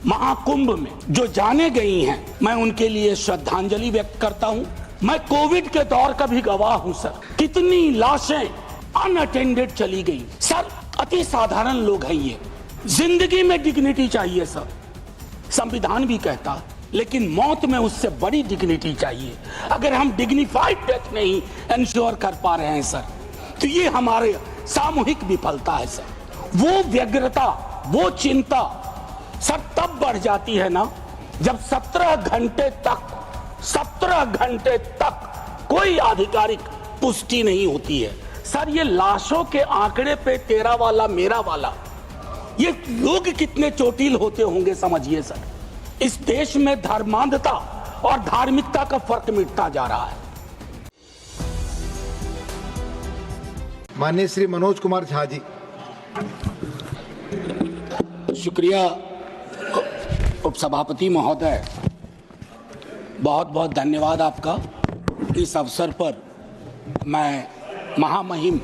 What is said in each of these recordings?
महाकुंभ में जो जाने गई हैं, मैं उनके लिए श्रद्धांजलि व्यक्त करता हूं। मैं कोविड के दौर का भी गवाह हूं सर। कितनी लाशें अनअटेंडेड चली गई सर। अति साधारण लोग हैं ये। जिंदगी में डिग्निटी चाहिए सर, संविधान भी कहता, लेकिन मौत में उससे बड़ी डिग्निटी चाहिए। अगर हम डिग्निफाइड डेथ नहीं इंश्योर कर पा रहे हैं सर, तो ये हमारे सामूहिक विफलता है सर। वो व्यग्रता, वो चिंता सर तब बढ़ जाती है ना, जब 17 घंटे तक कोई आधिकारिक पुष्टि नहीं होती है सर। ये लाशों के आंकड़े पे तेरा वाला मेरा वाला, ये लोग कितने चोटिल होते होंगे समझिए सर। इस देश में धर्मांधता और धार्मिकता का फर्क मिटता जा रहा है। माननीय श्री मनोज कुमार झा जी। शुक्रिया उपसभापति महोदय, बहुत बहुत धन्यवाद आपका। इस अवसर पर मैं महामहिम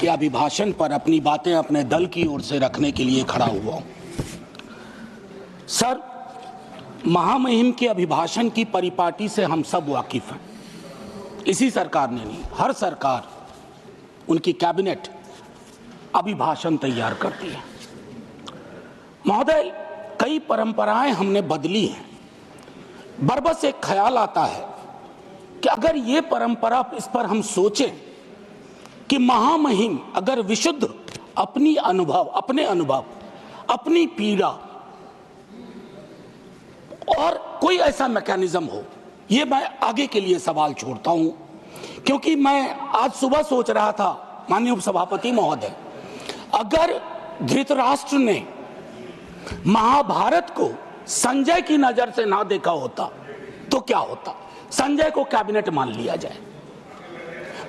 के अभिभाषण पर अपनी बातें अपने दल की ओर से रखने के लिए खड़ा हुआ हूं। सर, महामहिम के अभिभाषण की परिपाटी से हम सब वाकिफ हैं। इसी सरकार ने नहीं, हर सरकार, उनकी कैबिनेट अभिभाषण तैयार करती है। महोदय, कई परंपराएं हमने बदली हैं। बरबस एक ख्याल आता है कि अगर ये परंपरा, इस पर हम सोचें कि महामहिम अगर विशुद्ध अपने अनुभव, अपनी पीड़ा और कोई ऐसा मैकेनिज्म हो, ये मैं आगे के लिए सवाल छोड़ता हूं। क्योंकि मैं आज सुबह सोच रहा था माननीय उपसभापति महोदय, अगर धृतराष्ट्र ने महाभारत को संजय की नजर से ना देखा होता तो क्या होता। संजय को कैबिनेट मान लिया जाए।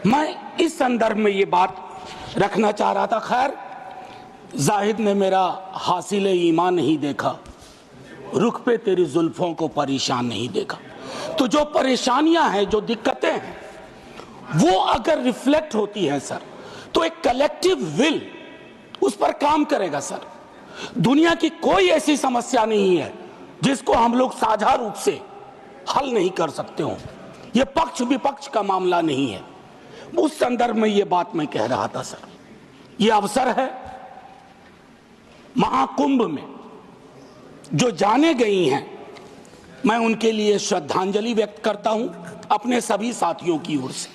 मैं इस संदर्भ में ये बात रखना चाह रहा था। खैर, जाहिद ने मेरा हासिले ईमान नहीं देखा, रुख पे तेरी जुल्फों को परेशान नहीं देखा। तो जो परेशानियां हैं, जो दिक्कतें हैं, वो अगर रिफ्लेक्ट होती है सर, तो एक कलेक्टिव विल उस पर काम करेगा सर। दुनिया की कोई ऐसी समस्या नहीं है जिसको हम लोग साझा रूप से हल नहीं कर सकते हो। यह पक्ष विपक्ष का मामला नहीं है। उस संदर्भ में यह बात मैं कह रहा था सर। यह अवसर है, महाकुंभ में जो जाने गई हैं, मैं उनके लिए श्रद्धांजलि व्यक्त करता हूं अपने सभी साथियों की ओर से।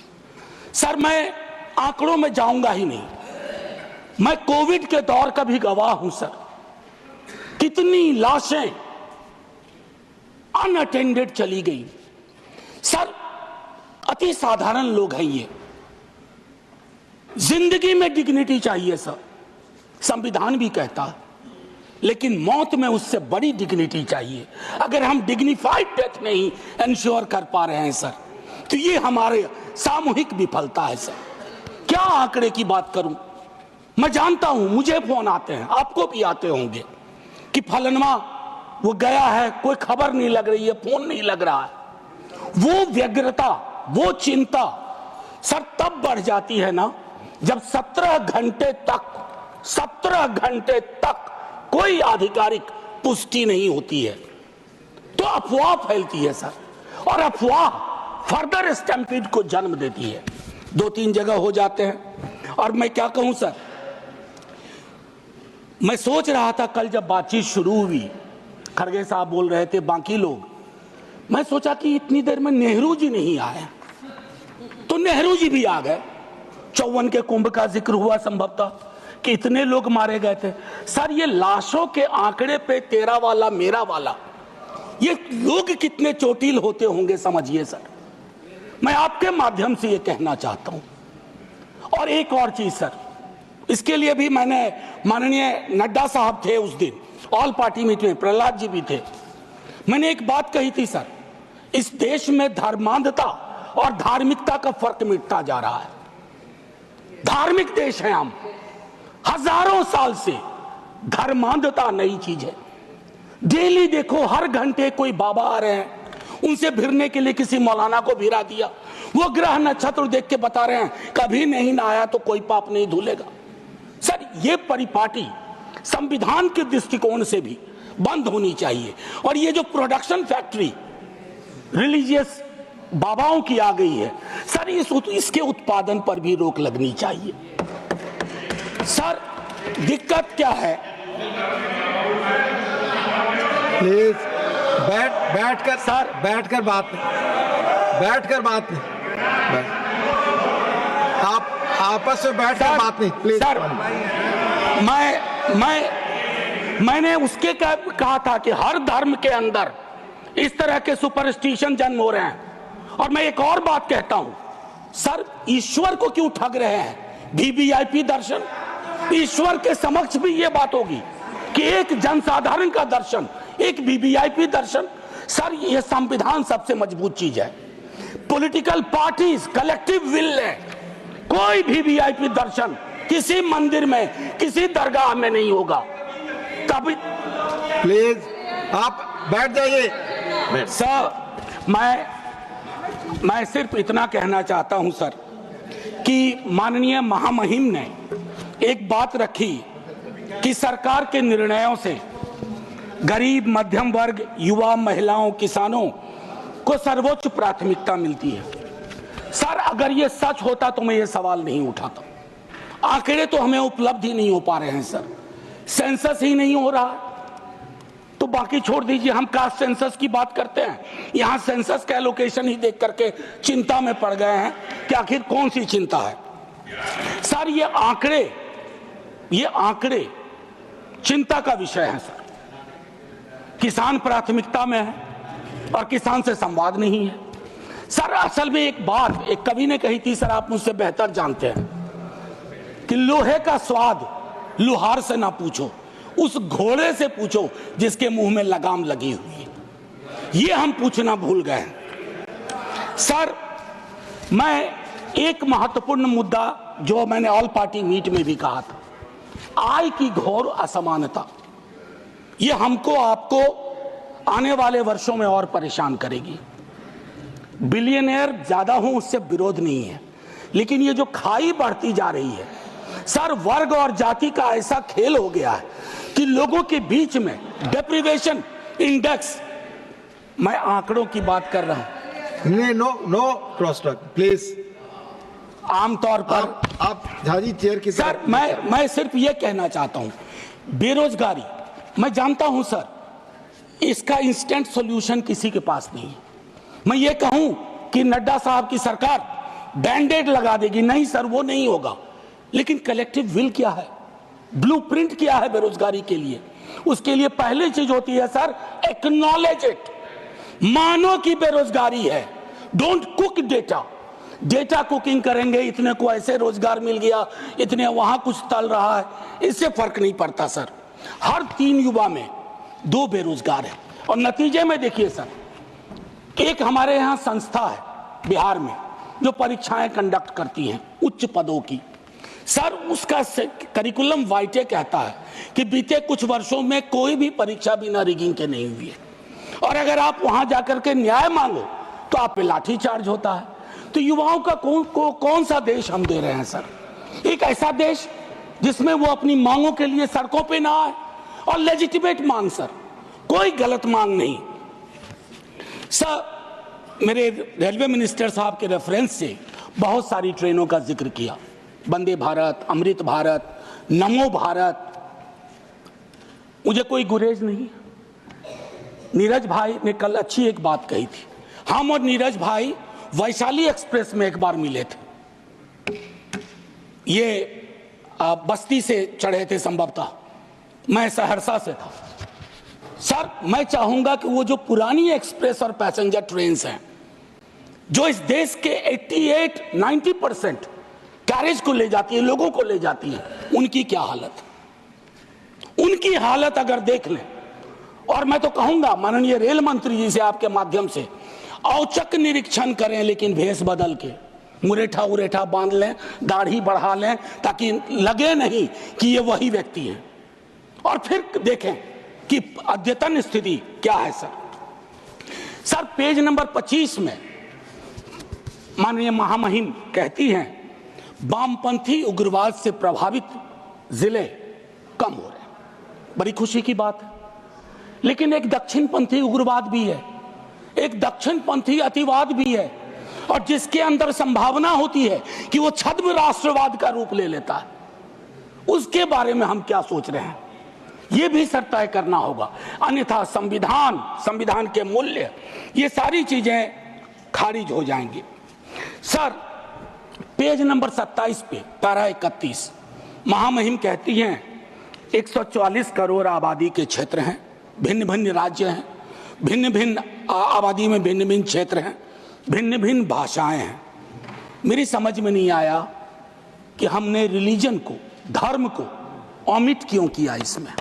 सर, मैं आंकड़ों में जाऊंगा ही नहीं। मैं कोविड के दौर का भी गवाह हूं सर। कितनी लाशें अनअटेंडेड चली गई सर। अति साधारण लोग हैं ये। जिंदगी में डिग्निटी चाहिए सर, संविधान भी कहता, लेकिन मौत में उससे बड़ी डिग्निटी चाहिए। अगर हम डिग्निफाइड डेथ नहीं इंश्योर कर पा रहे हैं सर, तो ये हमारे सामूहिक विफलता है सर। क्या आंकड़े की बात करूं। मैं जानता हूं, मुझे फोन आते हैं, आपको भी आते होंगे, कि फलनवा वो गया है, कोई खबर नहीं लग रही है, फोन नहीं लग रहा है। वो व्यग्रता, वो चिंता सर तब बढ़ जाती है ना, जब 17 घंटे तक कोई आधिकारिक पुष्टि नहीं होती है, तो अफवाह फैलती है सर। और अफवाह फर्दर स्टैम्पीड को जन्म देती है। 2-3 जगह हो जाते हैं। और मैं क्या कहूं सर, मैं सोच रहा था कल जब बातचीत शुरू हुई, खड़गे साहब बोल रहे थे, बाकी लोग, मैं सोचा कि इतनी देर में नेहरू जी नहीं आए, तो नेहरू जी भी आ गए। 54 के कुंभ का जिक्र हुआ संभवतः, कि इतने लोग मारे गए थे सर। ये लाशों के आंकड़े पे तेरा वाला मेरा वाला, ये लोग कितने चोटिल होते होंगे समझिए सर। मैं आपके माध्यम से ये कहना चाहता हूं। और एक और चीज सर, इसके लिए भी मैंने, माननीय नड्डा साहब थे उस दिन ऑल पार्टी मीटिंग में, प्रहलाद जी भी थे, मैंने एक बात कही थी सर, इस देश में धर्मांधता और धार्मिकता का फर्क मिटता जा रहा है। धार्मिक देश है हम, हजारों साल से धर्मांधता नई चीज है। डेली देखो, हर घंटे कोई बाबा आ रहे हैं, उनसे भिड़ने के लिए किसी मौलाना को भिड़ा दिया, वो ग्रह नक्षत्र देख के बता रहे हैं कभी नहीं नहाया तो कोई पाप नहीं धुलेगा। सर, ये परिपाटी संविधान के दृष्टिकोण से भी बंद होनी चाहिए। और ये जो प्रोडक्शन फैक्ट्री रिलीजियस बाबाओं की आ गई है सर, इसके उत्पादन पर भी रोक लगनी चाहिए। सर दिक्कत क्या है? प्लीज बैठकर सर, बैठकर बात नहीं आप आपस में बैठकर बात नहीं प्लीज। सर मैंने उसके कहा था कि हर धर्म के अंदर इस तरह के सुपरस्टिशन जन्म हो रहे हैं। और मैं एक और बात कहता हूं सर, ईश्वर को क्यों ठग रहे हैं? वीवीआईपी दर्शन, ईश्वर के समक्ष भी ये बात होगी कि एक जनसाधारण का दर्शन, एक वीवीआईपी दर्शन। सर ये संविधान सबसे मजबूत चीज है। पॉलिटिकल पार्टीज कलेक्टिव विल है, कोई वीवीआईपी दर्शन किसी मंदिर में, किसी दरगाह में नहीं होगा। तभी प्लीज आप बैठ जाइए। सर मैं सिर्फ इतना कहना चाहता हूं सर कि माननीय महामहिम ने एक बात रखी कि सरकार के निर्णयों से गरीब, मध्यम वर्ग, युवा, महिलाओं, किसानों को सर्वोच्च प्राथमिकता मिलती है। सर अगर ये सच होता तो मैं ये सवाल नहीं उठाता। आंकड़े तो हमें उपलब्ध ही नहीं हो पा रहे हैं सर, सेंसस ही नहीं हो रहा, तो बाकी छोड़ दीजिए। हम कास्ट सेंसस की बात करते हैं, यहां सेंसस का एलोकेशन ही देख करके चिंता में पड़ गए हैं कि आखिर कौन सी चिंता है। सर ये आंकड़े चिंता का विषय है सर। किसान प्राथमिकता में है और किसान से संवाद नहीं है। सर असल में एक बात एक कवि ने कही थी सर, आप मुझसे बेहतर जानते हैं कि लोहे का स्वाद लोहार से ना पूछो, उस घोड़े से पूछो जिसके मुंह में लगाम लगी हुई है। ये हम पूछना भूल गए हैं। सर मैं एक महत्वपूर्ण मुद्दा जो मैंने ऑल पार्टी मीट में भी कहा था, आय की घोर असमानता, ये हमको आपको आने वाले वर्षों में और परेशान करेगी। बिलियनियर ज्यादा हो उससे विरोध नहीं है, लेकिन ये जो खाई बढ़ती जा रही है सर, वर्ग और जाति का ऐसा खेल हो गया है कि लोगों के बीच में डेप्रिवेशन इंडेक्स, मैं आंकड़ों की बात कर रहा हूं। No cross talk please. आमतौर पर आप झाजी चेयर की सर मैं सिर्फ ये कहना चाहता हूं, बेरोजगारी मैं जानता हूं सर, इसका इंस्टेंट सॉल्यूशन किसी के पास नहीं है। मैं ये कहूं कि नड्डा साहब की सरकार बैंडेड लगा देगी, नहीं सर वो नहीं होगा। लेकिन कलेक्टिव विल क्या है, ब्लूप्रिंट क्या है बेरोजगारी के लिए? उसके लिए पहली चीज होती है सर, एक्नॉलेज इट, मानो कि बेरोजगारी है। डोंट कुक डेटा कुकिंग करेंगे, इतने को ऐसे रोजगार मिल गया, इतने वहां कुछ तल रहा है, इससे फर्क नहीं पड़ता सर। हर 3 युवा में 2 बेरोजगार है। और नतीजे में देखिए सर, एक हमारे यहां संस्था है बिहार में जो परीक्षाएं कंडक्ट करती हैं उच्च पदों की। सर उसका करिकुलम वाइटे कहता है कि बीते कुछ वर्षों में कोई भी परीक्षा बिना रिगिंग के नहीं हुई है, और अगर आप वहां जाकर के न्याय मांगो तो आप पे लाठी चार्ज होता है। तो युवाओं का कौन सा देश हम दे रहे हैं सर? एक ऐसा देश जिसमें वो अपनी मांगों के लिए सड़कों पे ना आए, और लेजिटिमेट मांग सर, कोई गलत मांग नहीं। सर मेरे रेलवे मिनिस्टर साहब के रेफरेंस से बहुत सारी ट्रेनों का जिक्र किया, वंदे भारत, अमृत भारत, नमो भारत, मुझे कोई गुरेज नहीं। नीरज भाई ने कल अच्छी एक बात कही थी, हम और नीरज भाई वैशाली एक्सप्रेस में एक बार मिले थे, ये बस्ती से चढ़े थे संभवतः, मैं सहरसा से था। सर मैं चाहूंगा कि वो जो पुरानी एक्सप्रेस और पैसेंजर ट्रेन्स हैं जो इस देश के 88-90% कैरेज को ले जाती है, लोगों को ले जाती है, उनकी क्या हालत, उनकी हालत अगर देख लें। और मैं तो कहूंगा माननीय रेल मंत्री जी से आपके माध्यम से औचक निरीक्षण करें, लेकिन भेष बदल के, मुरेठा उरेठा बांध लें, दाढ़ी बढ़ा लें, ताकि लगे नहीं कि ये वही व्यक्ति है, और फिर देखें कि अद्यतन स्थिति क्या है सर। सर पेज नंबर 25 में माननीय महामहिम कहती हैं वामपंथी उग्रवाद से प्रभावित जिले कम हो रहे हैं। बड़ी खुशी की बात है। लेकिन एक दक्षिणपंथी उग्रवाद भी है, एक दक्षिणपंथी अतिवाद भी है, और जिसके अंदर संभावना होती है कि वो छद्म राष्ट्रवाद का रूप ले लेता है। उसके बारे में हम क्या सोच रहे हैं, ये भी सर तय करना होगा। अन्यथा संविधान के मूल्य, ये सारी चीजें खारिज हो जाएंगी। सर, पेज नंबर 27 पे पैरा 31 महामहिम कहती हैं 144 करोड़ आबादी के क्षेत्र हैं, भिन्न भिन्न राज्य हैं, भिन्न भिन्न आबादी में भिन्न भिन्न क्षेत्र हैं, भिन्न भिन्न भाषाएं हैं। मेरी समझ में नहीं आया कि हमने रिलीजन को, धर्म को ओमिट क्यों किया इसमें।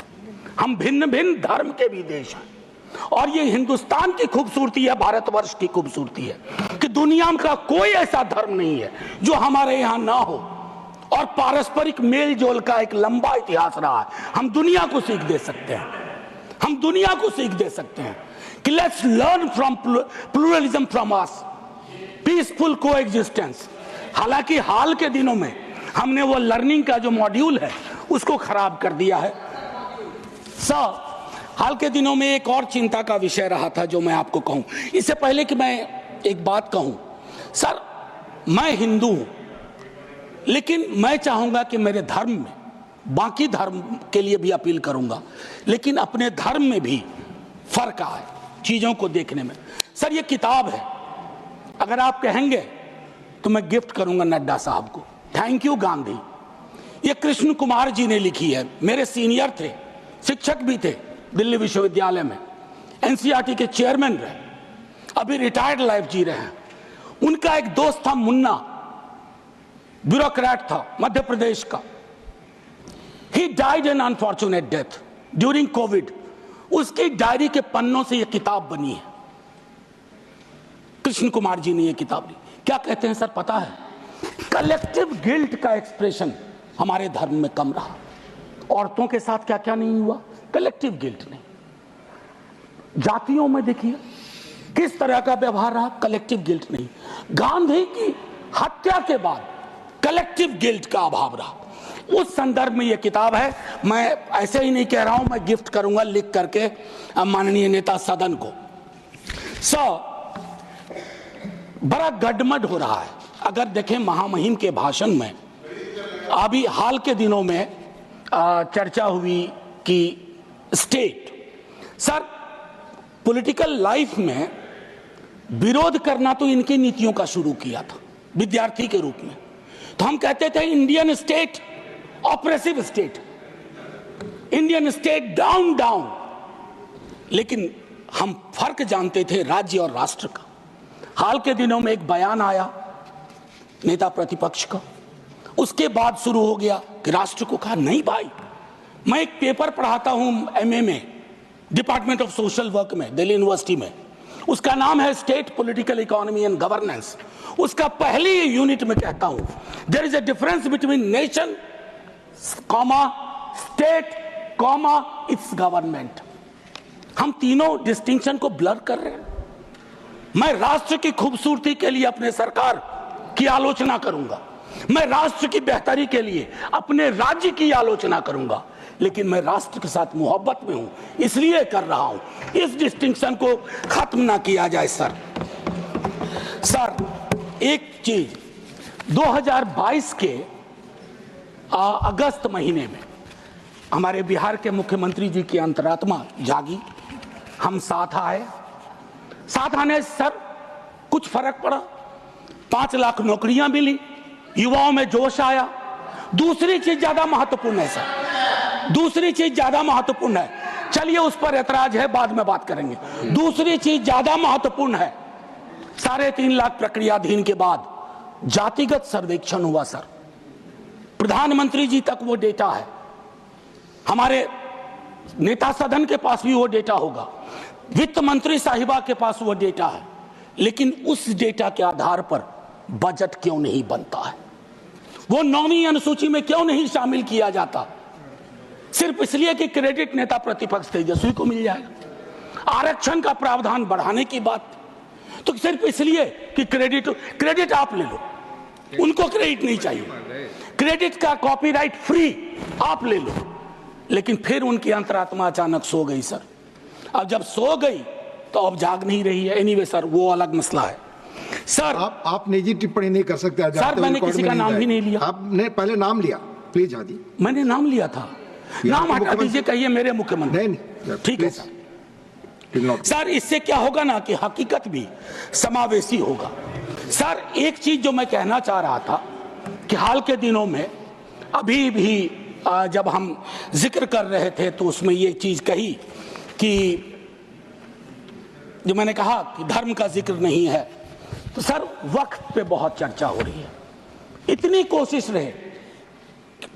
हम भिन्न भिन्न धर्म के भी देश हैं, और ये हिंदुस्तान की खूबसूरती है, भारतवर्ष की खूबसूरती है कि दुनिया का कोई ऐसा धर्म नहीं है जो हमारे यहाँ ना हो, और पारस्परिक मेल जोल का एक लंबा इतिहास रहा है। हम दुनिया को सीख दे सकते हैं, हम दुनिया को सीख दे सकते हैं कि let's learn from pluralism from us, peaceful coexistence. हालांकि हाल के दिनों में हमने वो लर्निंग का जो मॉड्यूल है उसको खराब कर दिया है। सर, हाल के दिनों में एक और चिंता का विषय रहा था जो मैं आपको कहूं। इससे पहले कि मैं एक बात कहूं, सर मैं हिंदू हूं, लेकिन मैं चाहूंगा कि मेरे धर्म में, बाकी धर्म के लिए भी अपील करूंगा, लेकिन अपने धर्म में भी फर्क आए चीजों को देखने में। सर ये किताब है, अगर आप कहेंगे तो मैं गिफ्ट करूंगा नड्डा साहब को। Thank you Gandhi. ये कृष्ण कुमार जी ने लिखी है, मेरे सीनियर थे, शिक्षक भी थे दिल्ली विश्वविद्यालय में, एनसीईआरटी के चेयरमैन रहे, अभी रिटायर्ड लाइफ जी रहे हैं। उनका एक दोस्त था मुन्ना, ब्यूरोक्रेट था मध्य प्रदेश का। He died an unfortunate death during Covid. उसकी डायरी के पन्नों से यह किताब बनी है। कृष्ण कुमार जी ने यह किताब ली। क्या कहते हैं सर पता है, कलेक्टिव गिल्ट का एक्सप्रेशन हमारे धर्म में कम रहा। औरतों के साथ क्या क्या नहीं हुआ, कलेक्टिव गिल्ट नहीं। जातियों में देखिए किस तरह का व्यवहार रहा, कलेक्टिव गिल्ट नहीं। गांधी की हत्या के बाद कलेक्टिव गिल्ट का अभाव रहा। उस संदर्भ में यह किताब है। मैं ऐसे ही नहीं कह रहा हूं, मैं गिफ्ट करूंगा लिख करके माननीय नेता सदन को। बड़ा गडमड हो रहा है। अगर देखें महामहिम के भाषण में, अभी हाल के दिनों में चर्चा हुई कि स्टेट, सर पॉलिटिकल लाइफ में विरोध करना तो इनकी नीतियों का शुरू किया था विद्यार्थी के रूप में। तो हम कहते थे Indian state oppressive state, Indian state down down, लेकिन हम फर्क जानते थे राज्य और राष्ट्र का। हाल के दिनों में एक बयान आया नेता प्रतिपक्ष का, उसके बाद शुरू हो गया कि राष्ट्र को कहा नहीं भाई। मैं एक पेपर पढ़ाता हूं एमए में, डिपार्टमेंट ऑफ सोशल वर्क में, दिल्ली यूनिवर्सिटी में। उसका नाम है state political economy and governance. उसका पहले यूनिट में कहता हूं there is a difference between nation comma state comma its government. हम तीनों डिस्टिंक्शन को ब्लर कर रहे हैं। मैं राष्ट्र की खूबसूरती के लिए अपने सरकार की आलोचना करूंगा, मैं राष्ट्र की बेहतरी के लिए अपने राज्य की आलोचना करूंगा, लेकिन मैं राष्ट्र के साथ मोहब्बत में हूं इसलिए कर रहा हूं। इस डिस्टिंक्शन को खत्म ना किया जाए सर। एक चीज 2022 के अगस्त महीने में हमारे बिहार के मुख्यमंत्री जी की अंतरात्मा जागी, हम साथ आए। साथ आने से सर कुछ फर्क पड़ा, 5 लाख नौकरियां मिली, युवाओं में जोश आया। दूसरी चीज ज्यादा महत्वपूर्ण है सर, दूसरी चीज ज्यादा महत्वपूर्ण है। चलिए उस पर ऐतराज है, बाद में बात करेंगे। दूसरी चीज ज्यादा महत्वपूर्ण है, 3.5 लाख प्रक्रियाधीन के बाद जातिगत सर्वेक्षण हुआ सर। प्रधानमंत्री जी तक वो डेटा है, हमारे नेता सदन के पास भी वो डेटा होगा, वित्त मंत्री साहिबा के पास वो डेटा है, लेकिन उस डेटा के आधार पर बजट क्यों नहीं बनता है? वो 9वीं अनुसूची में क्यों नहीं शामिल किया जाता? सिर्फ इसलिए कि क्रेडिट नेता प्रतिपक्ष तेजस्वी को मिल जाएगा। आरक्षण का प्रावधान बढ़ाने की बात तो सिर्फ इसलिए कि क्रेडिट आप ले लो, उनको क्रेडिट नहीं चाहिए, क्रेडिट का कॉपीराइट फ्री आप ले लो। लेकिन फिर उनकी अंतरात्मा अचानक सो गई सर। अब जब सो गई तो अब जाग नहीं रही है। एनीवे सर, वो अलग मसला है सर। आप निजी टिप्पणी नहीं कर सकते। सर मैंने किसी का नाम भी नहीं लिया। आपने पहले नाम लिया, प्लीज हादी। मैंने नाम लिया था। नाम हटा दीजिए, कहिए मेरे मुख्यमंत्री। नहीं, ठीक है सर। सर इससे क्या होगा ना कि हकीकत भी समावेशी होगा। सर एक चीज जो मैं कहना चाह रहा था कि हाल के दिनों में अभी भी जब हम जिक्र कर रहे थे तो उसमें ये चीज कही कि जो मैंने कहा कि धर्म का जिक्र नहीं है, तो सर वक्त पे बहुत चर्चा हो रही है। इतनी कोशिश रहे,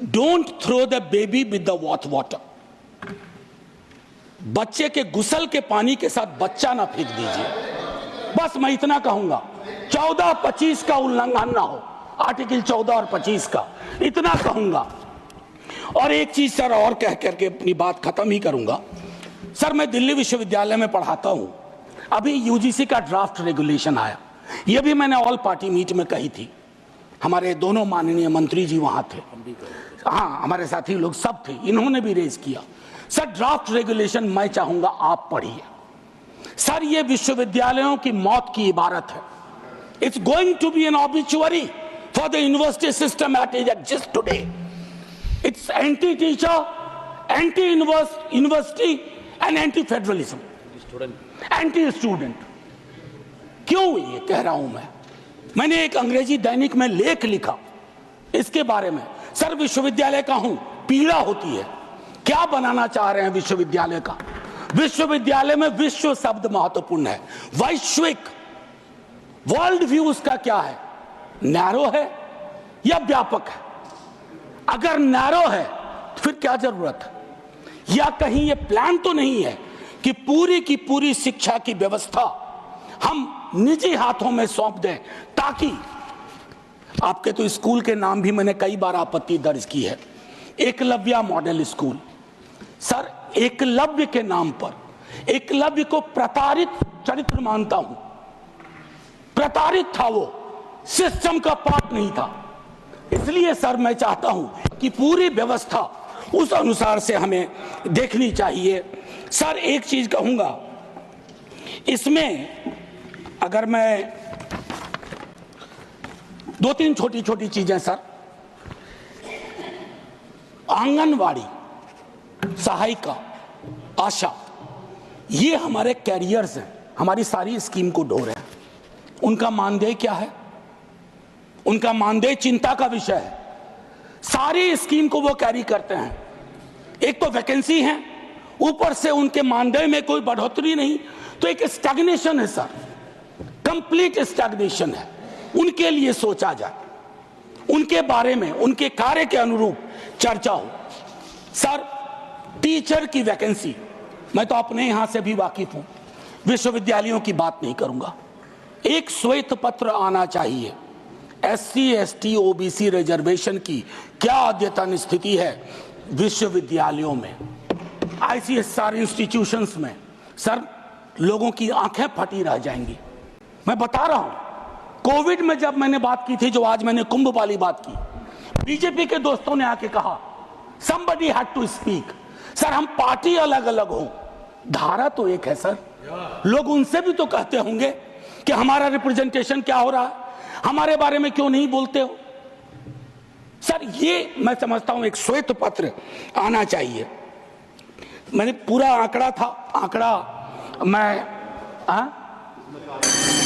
don't throw the baby with the bath water. बच्चे के गुसल के पानी के साथ बच्चा ना फेंक दीजिए। बस मैं इतना कहूंगा, 14-25 का उल्लंघन ना हो, आर्टिकल 14 और 25 का, इतना कहूंगा। और एक चीज सर और कह करके अपनी बात खत्म ही करूंगा। सर मैं दिल्ली विश्वविद्यालय में पढ़ाता हूं। अभी यूजीसी का ड्राफ्ट रेगुलेशन आया, यह भी मैंने ऑल पार्टी मीट में कही थी। हमारे दोनों माननीय मंत्री जी वहां थे, हाँ हमारे साथी लोग सब थे, इन्होंने भी रेज किया। सर ड्राफ्ट रेगुलेशन मैं चाहूंगा आप पढ़िए। सर ये विश्वविद्यालयों की मौत की इबारत है। It's going to be an obituary for the university system at it exist today. It's anti teacher, anti university and anti federalism, anti student. क्यों ये कह रहा हूं मैंने एक अंग्रेजी दैनिक में लेख लिखा इसके बारे में। सर विश्वविद्यालय का हूं, पीड़ा होती है। क्या बनाना चाह रहे हैं विश्वविद्यालय का? विश्वविद्यालय में विश्व शब्द महत्वपूर्ण है, वैश्विक। वर्ल्ड व्यू उसका क्या है? नैरो है या व्यापक है? अगर नैरो है तो फिर क्या जरूरत है? या कहीं ये प्लान तो नहीं है कि पूरी की पूरी शिक्षा की व्यवस्था हम निजी हाथों में सौंप दें, ताकि आपके तो स्कूल के नाम भी मैंने कई बार आपत्ति दर्ज की है, Eklavya model school. Sir Eklavya के नाम पर, एकलव्य को प्रताड़ित चरित्र मानता हूं। प्रताड़ित था वो, सिस्टम का पार्ट नहीं था। इसलिए सर मैं चाहता हूं कि पूरी व्यवस्था उस अनुसार से हमें देखनी चाहिए। सर एक चीज कहूंगा इसमें, अगर मैं 2-3 छोटी छोटी चीजें सर, आंगनवाड़ी, सहायिका, आशा, ये हमारे कैरियर्स हैं, हमारी सारी स्कीम को ढो रहे हैं। उनका मानदेय क्या है? उनका मानदेय चिंता का विषय है। सारी स्कीम को वो कैरी करते हैं। एक तो वैकेंसी है, ऊपर से उनके मानदेय में कोई बढ़ोतरी नहीं, तो एक स्टैग्नेशन है सर, कंप्लीट स्टैग्नेशन है। उनके लिए सोचा जाए, उनके बारे में, उनके कार्य के अनुरूप चर्चा हो। सर टीचर की वैकेंसी, मैं तो अपने यहां से भी वाकिफ हूं, विश्वविद्यालयों की बात नहीं करूंगा। एक श्वेत पत्र आना चाहिए, SC ST OBC रिजर्वेशन की क्या अद्यतन स्थिति है विश्वविद्यालयों में, ICSR इंस्टीट्यूशंस में। सर लोगों की आंखें फटी रह जाएंगी। मैं बता रहा हूं, कोविड में जब मैंने बात की थी, जो आज मैंने कुंभ वाली बात की, बीजेपी के दोस्तों ने आके कहा somebody had to speak। Sir हम पार्टी अलग अलग हो, धारा तो एक है सर। लोग उनसे भी तो कहते होंगे कि हमारा रिप्रेजेंटेशन क्या हो रहा है, हमारे बारे में क्यों नहीं बोलते हो? सर ये मैं समझता हूं एक श्वेत पत्र आना चाहिए। मैंने पूरा आंकड़ा था, आंकड़ा मैं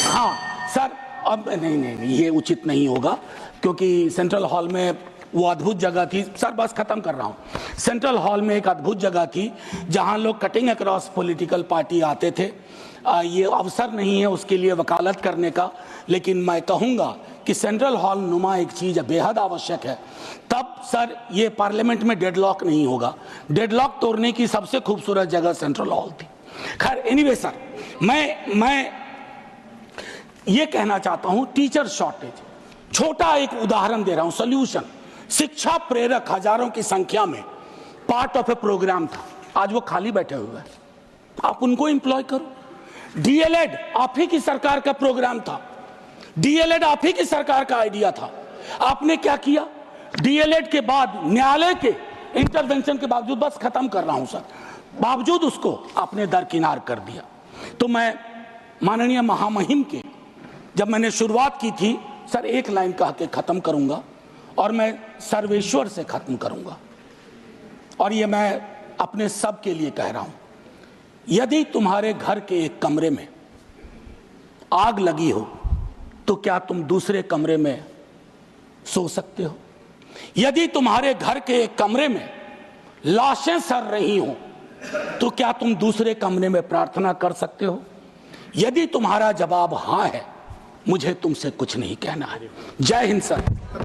हाँ सर, अब नहीं ये उचित नहीं होगा, क्योंकि सेंट्रल हॉल में वो अद्भुत जगह थी। सर बस खत्म कर रहा हूं। सेंट्रल हॉल में एक अद्भुत जगह थी जहां लोग कटिंग अक्रॉस पॉलिटिकल पार्टी आते थे। ये अवसर नहीं है उसके लिए वकालत करने का, लेकिन मैं कहूंगा कि सेंट्रल हॉल नुमा एक चीज बेहद आवश्यक है। तब सर ये पार्लियामेंट में डेडलॉक नहीं होगा। डेडलॉक तोड़ने की सबसे खूबसूरत जगह सेंट्रल हॉल थी। खैर एनीवे सर, मैं ये कहना चाहता हूं, टीचर शॉर्टेज, छोटा एक उदाहरण दे रहा हूं, सोल्यूशन। शिक्षा प्रेरक हजारों की संख्या में पार्ट ऑफ ए प्रोग्राम था, आज वो खाली बैठे हुए हैं, आप उनको एम्प्लॉय करो। डीएलएड आप ही की सरकार का प्रोग्राम था, डीएलएड आप ही की सरकार का आइडिया था। आपने क्या किया? डीएलएड के बाद न्यायालय के इंटरवेंशन के बावजूद, बस खत्म कर रहा हूं सर, बावजूद उसको आपने दरकिनार कर दिया। तो मैं माननीय महामहिम के, जब मैंने शुरुआत की थी, सर एक लाइन कह के खत्म करूंगा और मैं सर्वेश्वर से खत्म करूंगा, और ये मैं अपने सब के लिए कह रहा हूं। यदि तुम्हारे घर के एक कमरे में आग लगी हो तो क्या तुम दूसरे कमरे में सो सकते हो? यदि तुम्हारे घर के एक कमरे में लाशें सड़ रही हो तो क्या तुम दूसरे कमरे में प्रार्थना कर सकते हो? यदि तुम्हारा जवाब हां है, मुझे तुमसे कुछ नहीं कहना है। जय हिंद सर।